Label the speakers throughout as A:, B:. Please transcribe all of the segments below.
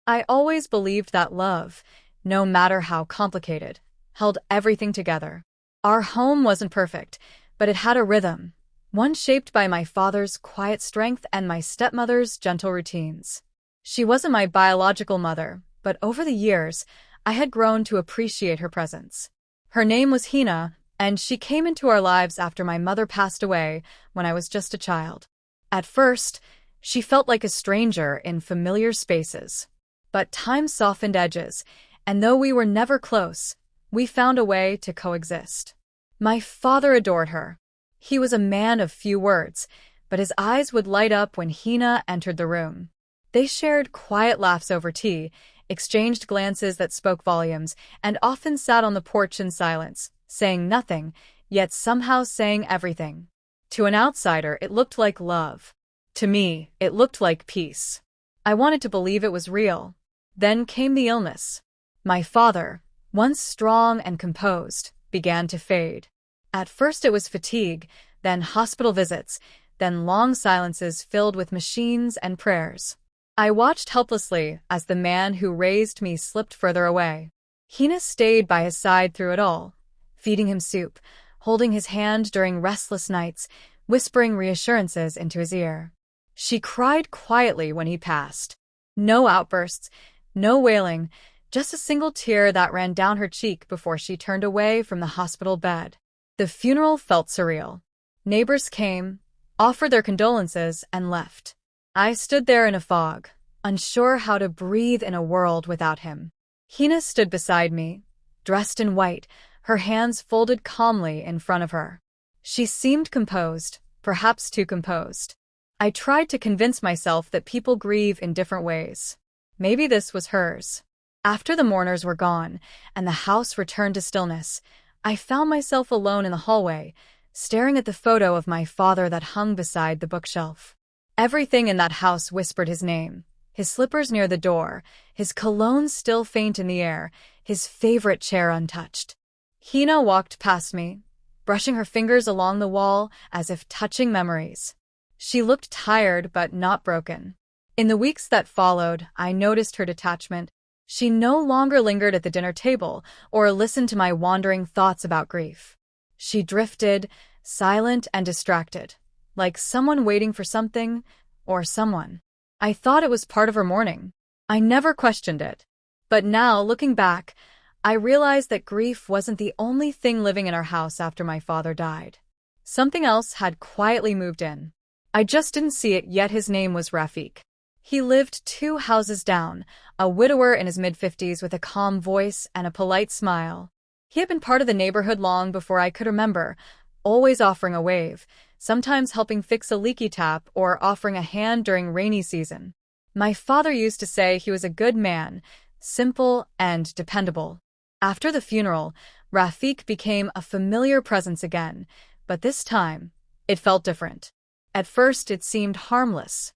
A: I always believed that love, no matter how complicated, held everything together. Our home wasn't perfect, but it had a rhythm, one shaped by my father's quiet strength and my stepmother's gentle routines. She wasn't my biological mother, but over the years, I had grown to appreciate her presence. Her name was Hina, and she came into our lives after my mother passed away when I was just a child. At first, she felt like a stranger in familiar spaces. But time softened edges, and though we were never close, we found a way to coexist. My father adored her. He was a man of few words, but his eyes would light up when Hina entered the room. They shared quiet laughs over tea, exchanged glances that spoke volumes, and often sat on the porch in silence, saying nothing, yet somehow saying everything. To an outsider, it looked like love. To me, it looked like peace. I wanted to believe it was real. Then came the illness. My father, once strong and composed, began to fade. At first it was fatigue, then hospital visits, then long silences filled with machines and prayers. I watched helplessly as the man who raised me slipped further away. Hina stayed by his side through it all, feeding him soup, holding his hand during restless nights, whispering reassurances into his ear. She cried quietly when he passed. No outbursts, no wailing, just a single tear that ran down her cheek before she turned away from the hospital bed. The funeral felt surreal. Neighbors came, offered their condolences, and left. I stood there in a fog, unsure how to breathe in a world without him. Hina stood beside me, dressed in white, her hands folded calmly in front of her. She seemed composed, perhaps too composed. I tried to convince myself that people grieve in different ways. Maybe this was hers. After the mourners were gone, and the house returned to stillness, I found myself alone in the hallway, staring at the photo of my father that hung beside the bookshelf. Everything in that house whispered his name. His slippers near the door, his cologne still faint in the air, his favorite chair untouched. Hina walked past me, brushing her fingers along the wall as if touching memories. She looked tired but not broken. In the weeks that followed, I noticed her detachment. She no longer lingered at the dinner table or listened to my wandering thoughts about grief. She drifted, silent and distracted, like someone waiting for something or someone. I thought it was part of her mourning. I never questioned it. But now, looking back, I realized that grief wasn't the only thing living in our house after my father died. Something else had quietly moved in. I just didn't see it yet. His name was Rafiq. He lived 2 houses down, a widower in his mid-50s with a calm voice and a polite smile. He had been part of the neighborhood long before I could remember, always offering a wave, sometimes helping fix a leaky tap or offering a hand during rainy season. My father used to say he was a good man, simple and dependable. After the funeral, Rafiq became a familiar presence again, but this time, it felt different. At first, it seemed harmless.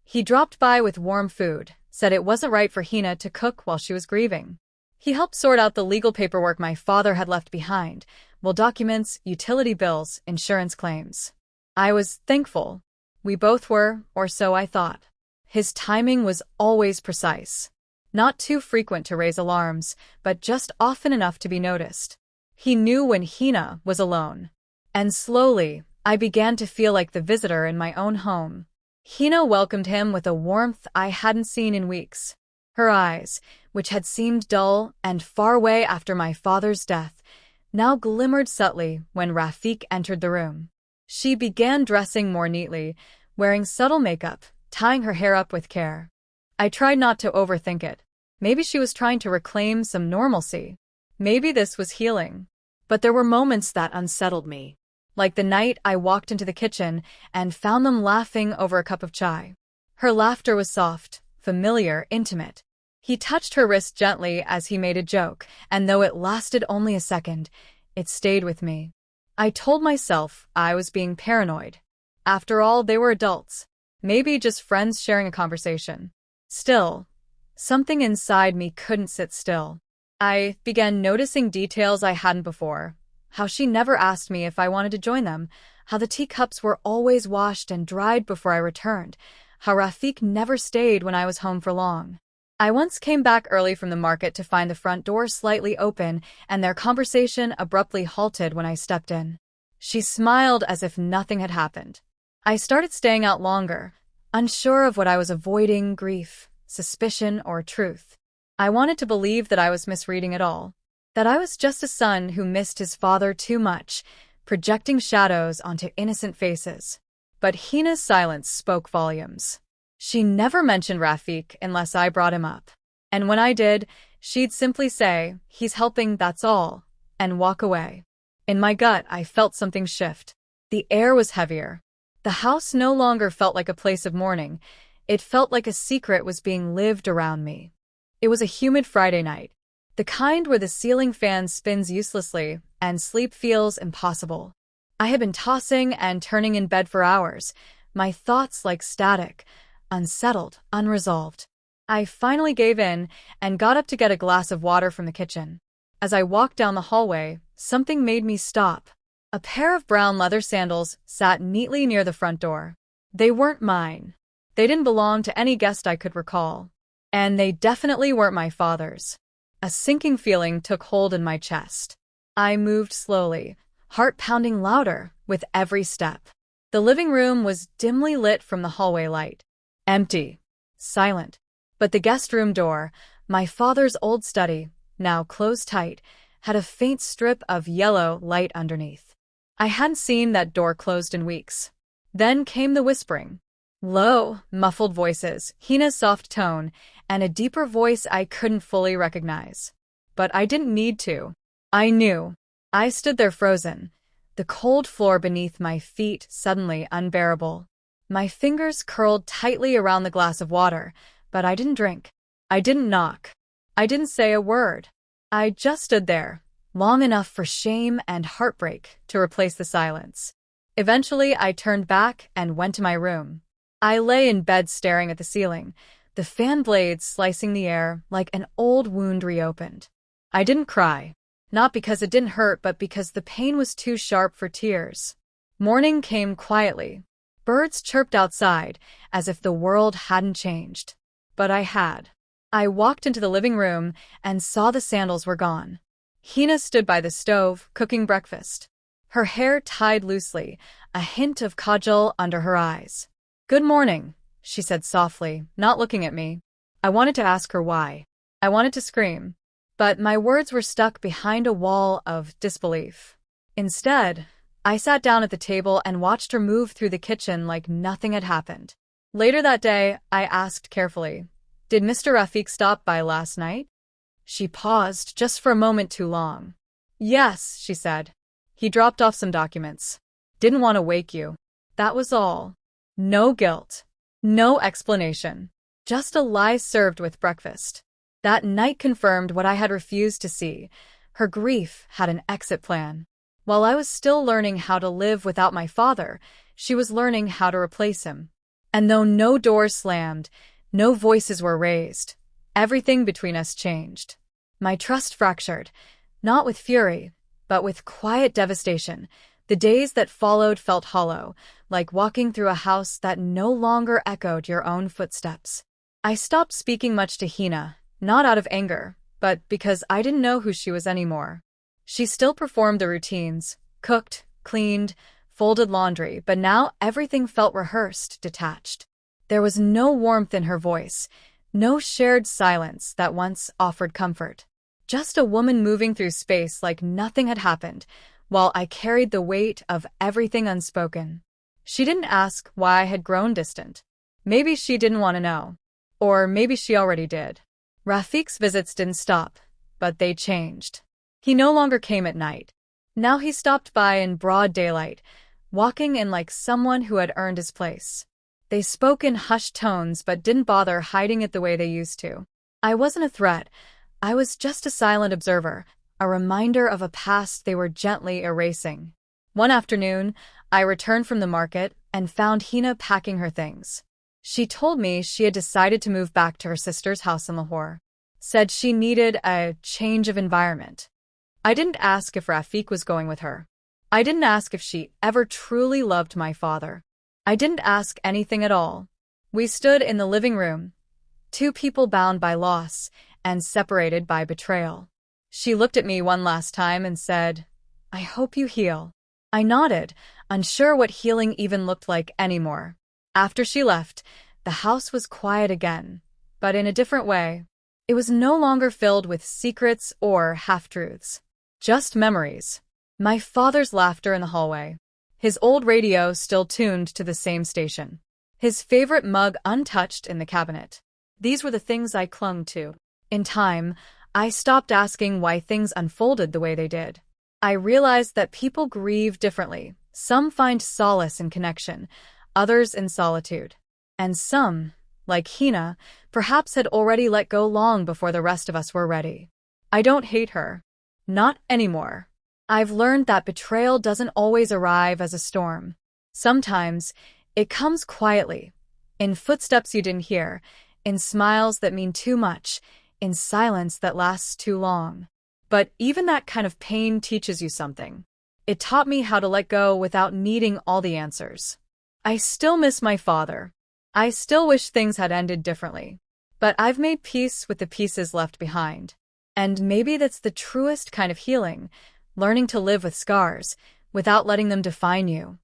A: He dropped by with warm food, said it wasn't right for Hina to cook while she was grieving. He helped sort out the legal paperwork my father had left behind, will documents, utility bills, insurance claims. I was thankful. We both were, or so I thought. His timing was always precise. Not too frequent to raise alarms, but just often enough to be noticed. He knew when Hina was alone. And slowly, I began to feel like the visitor in my own home. Hina welcomed him with a warmth I hadn't seen in weeks. Her eyes, which had seemed dull and far away after my father's death, now glimmered subtly when Rafiq entered the room. She began dressing more neatly, wearing subtle makeup, tying her hair up with care. I tried not to overthink it. Maybe she was trying to reclaim some normalcy. Maybe this was healing. But there were moments that unsettled me. Like the night I walked into the kitchen and found them laughing over a cup of chai. Her laughter was soft, familiar, intimate. He touched her wrist gently as he made a joke, and though it lasted only a second, it stayed with me. I told myself I was being paranoid. After all, they were adults. Maybe just friends sharing a conversation. Still, something inside me couldn't sit still. I began noticing details I hadn't before. How she never asked me if I wanted to join them, how the teacups were always washed and dried before I returned, how Rafiq never stayed when I was home for long. I once came back early from the market to find the front door slightly open and their conversation abruptly halted when I stepped in. She smiled as if nothing had happened. I started staying out longer, unsure of what I was avoiding: grief, suspicion, or truth. I wanted to believe that I was misreading it all, that I was just a son who missed his father too much, projecting shadows onto innocent faces. But Hina's silence spoke volumes. She never mentioned Rafiq unless I brought him up. And when I did, she'd simply say, "He's helping, that's all," and walk away. In my gut, I felt something shift. The air was heavier. The house no longer felt like a place of mourning. It felt like a secret was being lived around me. It was a humid Friday night, the kind where the ceiling fan spins uselessly and sleep feels impossible. I had been tossing and turning in bed for hours, my thoughts like static, unsettled, unresolved. I finally gave in and got up to get a glass of water from the kitchen. As I walked down the hallway, something made me stop. A pair of brown leather sandals sat neatly near the front door. They weren't mine. They didn't belong to any guest I could recall. And they definitely weren't my father's. A sinking feeling took hold in my chest. I moved slowly, heart pounding louder with every step. The living room was dimly lit from the hallway light. Empty. Silent. But the guest room door, my father's old study, now closed tight, had a faint strip of yellow light underneath. I hadn't seen that door closed in weeks. Then came the whispering. Low, muffled voices, Hina's soft tone, and a deeper voice I couldn't fully recognize. But I didn't need to. I knew. I stood there frozen, the cold floor beneath my feet suddenly unbearable. My fingers curled tightly around the glass of water, but I didn't drink. I didn't knock. I didn't say a word. I just stood there, long enough for shame and heartbreak to replace the silence. Eventually, I turned back and went to my room. I lay in bed staring at the ceiling, the fan blades slicing the air like an old wound reopened. I didn't cry, not because it didn't hurt, but because the pain was too sharp for tears. Morning came quietly. Birds chirped outside, as if the world hadn't changed. But I had. I walked into the living room and saw the sandals were gone. Hina stood by the stove, cooking breakfast. Her hair tied loosely, a hint of kajal under her eyes. "Good morning," she said softly, not looking at me. I wanted to ask her why. I wanted to scream. But my words were stuck behind a wall of disbelief. Instead, I sat down at the table and watched her move through the kitchen like nothing had happened. Later that day, I asked carefully, "Did Mr. Rafiq stop by last night?" She paused just for a moment too long. "Yes," she said. "He dropped off some documents. Didn't want to wake you. That was all." No guilt. No explanation. Just a lie served with breakfast. That night confirmed what I had refused to see. Her grief had an exit plan. While I was still learning how to live without my father, she was learning how to replace him. And though no doors slammed, no voices were raised, everything between us changed. My trust fractured, not with fury, but with quiet devastation. The days that followed felt hollow, like walking through a house that no longer echoed your own footsteps. I stopped speaking much to Hina, not out of anger, but because I didn't know who she was anymore. She still performed the routines, cooked, cleaned, folded laundry, but now everything felt rehearsed, detached. There was no warmth in her voice, no shared silence that once offered comfort. Just a woman moving through space like nothing had happened, while I carried the weight of everything unspoken. She didn't ask why I had grown distant. Maybe she didn't want to know. Or maybe she already did. Rafiq's visits didn't stop, but they changed. He no longer came at night. Now he stopped by in broad daylight, walking in like someone who had earned his place. They spoke in hushed tones but didn't bother hiding it the way they used to. I wasn't a threat. I was just a silent observer, a reminder of a past they were gently erasing. One afternoon, I returned from the market and found Hina packing her things. She told me she had decided to move back to her sister's house in Lahore. Said she needed a change of environment. I didn't ask if Rafiq was going with her. I didn't ask if she ever truly loved my father. I didn't ask anything at all. We stood in the living room, Two people bound by loss and separated by betrayal. She looked at me one last time and said, "I hope you heal." I nodded, unsure what healing even looked like anymore. After she left, the house was quiet again, but in a different way. It was no longer filled with secrets or half-truths. Just memories. My father's laughter in the hallway. His old radio still tuned to the same station. His favorite mug untouched in the cabinet. These were the things I clung to. In time, I stopped asking why things unfolded the way they did. I realized that people grieve differently. Some find solace in connection, others in solitude. And some, like Hina, perhaps had already let go long before the rest of us were ready. I don't hate her. Not anymore. I've learned that betrayal doesn't always arrive as a storm. Sometimes, it comes quietly, in footsteps you didn't hear, in smiles that mean too much, in silence that lasts too long. But even that kind of pain teaches you something. It taught me how to let go without needing all the answers. I still miss my father. I still wish things had ended differently. But I've made peace with the pieces left behind. And maybe that's the truest kind of healing, learning to live with scars, without letting them define you.